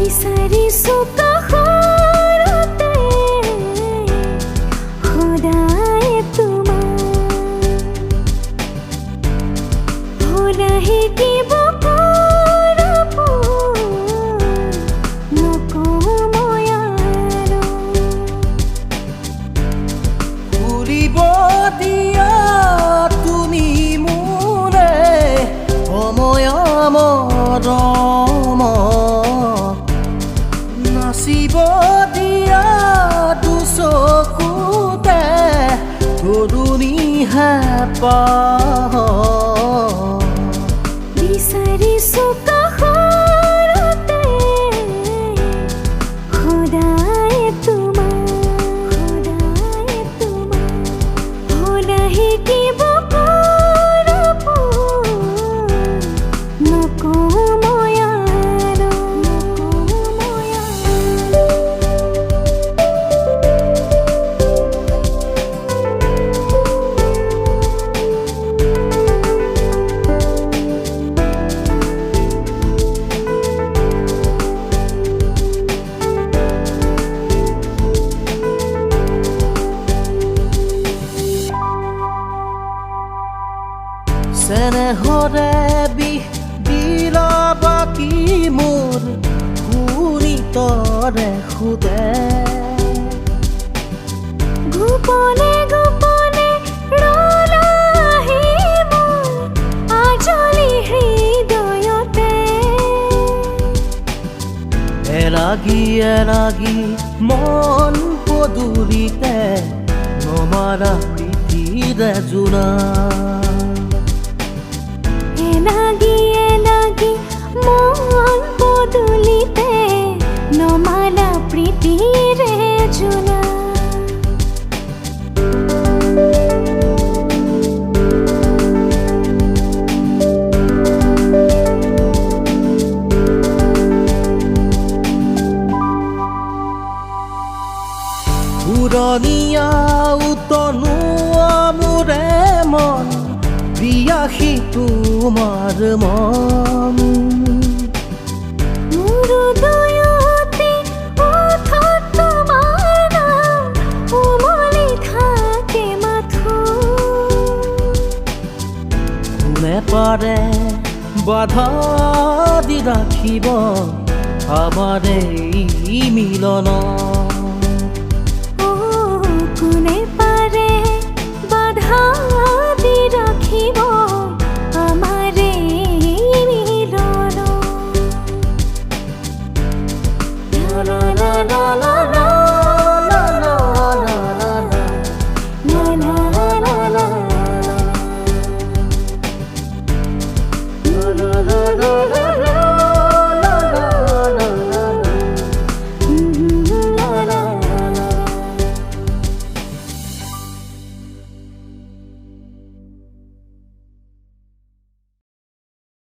বিচাৰিছো কাষৰতে সদায় তোমাৰ ভোলা শিকিব নাচিব দিয়া দুচকুতে তৰুণী হেঁপাহ বিচাৰিছো কাষৰতে সদায় তোমাৰ ভোলা শিকিব চেনেহৰে বিষ দিলা বাকী মোৰ শুনি তৰে সুদে গোপনে গোপনে ৰলাহি মোৰ আজলি হৃদয়তে এলাগি এলাগি মন পদূলিতে নমাৰা প্ৰীতিৰে জোনা এলাগি এলাগি মন পদূলিতে নমালা প্ৰীতিৰে জোনা পুৰণীয়া উতনুৱা মোৰে মন প্ৰিয়াসী তোমাৰ মন মোৰ হৃদয়তে ওঠত তোমাৰ নাম উমলি থাকে মাথো কোনে পাৰে বাধা দি ৰাখিব আমাৰ এই মিলন কোনে পাৰে বাধা